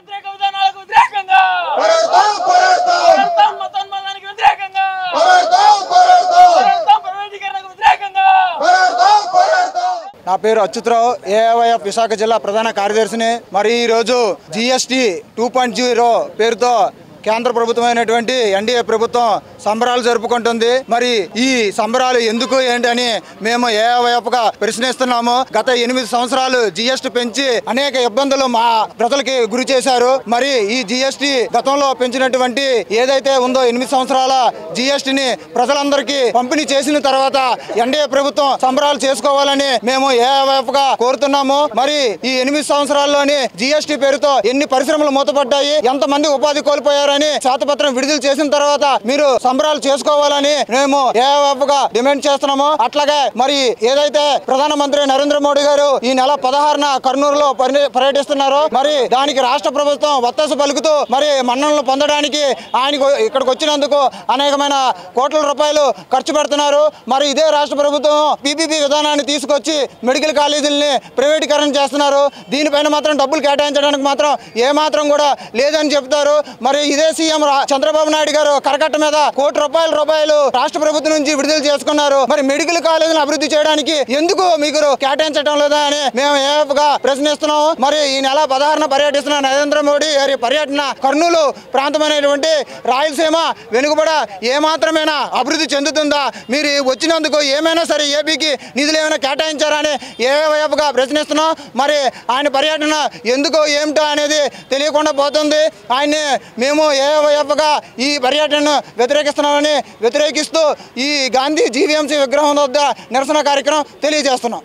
వ్యతిరేక విధానాలకు వ్యతిరేకంగా మతోన్మాదానికి వ్యతిరేకంగా ప్రైవేటీకరణకు వ్యతిరేకంగా. నా పేరు అచ్యుతరావు, ఏఐవైఎఫ్ విశాఖ జిల్లా ప్రధాన కార్యదర్శిని. మరి ఈరోజు GST 2.0 పేరుతో కేంద్ర ప్రభుత్వమైనటువంటి ఎన్డీఏ ప్రభుత్వం సంబరాలు జరుపుకుంటుంది. మరి ఈ సంబరాలు ఎందుకు ఏంటని మేము ఏఐవైఎఫ్గా ప్రశ్నిస్తున్నాము. గత 8 సంవత్సరాలు GST పెంచి అనేక ఇబ్బందులు మా ప్రజలకి గురి చేశారు. మరి ఈ GST గతంలో పెంచినటువంటి ఏదైతే ఉందో 8 సంవత్సరాల GSTని ప్రజలందరికీ పంపిణీ చేసిన తర్వాత ఎన్డీఏ ప్రభుత్వం సంబరాలు చేసుకోవాలని మేము ఏఐవైఎఫ్గా కోరుతున్నాము. మరి ఈ 8 సంవత్సరాల్లోని GST పేరుతో ఎన్ని పరిశ్రమలు మూతపడ్డాయి, ఎంతమంది ఉపాధి కోల్పోయారని శ్వేతపత్రం విడుదల చేసిన తర్వాత మీరు సంబరాలు చేసుకోవాలని మేము ఏఐవైఎఫ్గా డిమాండ్ చేస్తున్నాము. అట్లాగే మరి ఏదైతే ప్రధానమంత్రి నరేంద్ర మోడీ గారు ఈ నెల 16న కర్నూలులో పర్యటిస్తున్నారో మరి దానికి రాష్ట్ర ప్రభుత్వం వత్తాసు పలుకుతూ మరి మన్ననలు పొందడానికి ఆయన ఇక్కడికి వచ్చినందుకు అనేకమైన కోట్ల రూపాయలు ఖర్చు పెడుతున్నారు. మరి ఇదే రాష్ట్ర ప్రభుత్వం PPP విధానాన్ని తీసుకొచ్చి మెడికల్ కాలేజీలని ప్రైవేటీకరణ చేస్తున్నారు. దీనిపైన మాత్రం డబ్బులు కేటాయించడానికి మాత్రం ఏమాత్రం కూడా లేదని చెప్తారు. మరి ఇదే సీఎం చంద్రబాబు నాయుడు గారు కరకట్ట మీద కోటి రూపాయలు రాష్ట్ర ప్రభుత్వం నుంచి విడుదల చేసుకున్నారు. మరి మెడికల్ కాలేజీలను అభివృద్ధి చేయడానికి ఎందుకు మీకు కేటాయించడం లేదా అని మేము ఏఐవైఎఫ్గా ప్రశ్నిస్తున్నాము. మరి ఈ నెల 16న పర్యటిస్తున్న నరేంద్ర మోడీ గారి పర్యటన కర్నూలు ప్రాంతమైనటువంటి రాయలసీమ వెనుకబడ ఏమాత్రమైనా అభివృద్ధి చెందుతుందా? మీరు వచ్చినందుకు ఏమైనా సరే ఏపీకి నిధులు ఏమైనా కేటాయించారని ఏఐవైఎఫ్గా ప్రశ్నిస్తున్నాం. మరి ఆయన పర్యటన ఎందుకో ఏమిటో అనేది తెలియకుండా పోతుంది. ఆయన్ని మేము ఏఐవైఎఫ్గా ఈ పర్యటనను వ్యతిరేకిస్తున్నామని వ్యతిరేకిస్తూ ఈ గాంధీ GVMC విగ్రహం వద్ద నిరసన కార్యక్రమం తెలియజేస్తున్నాం.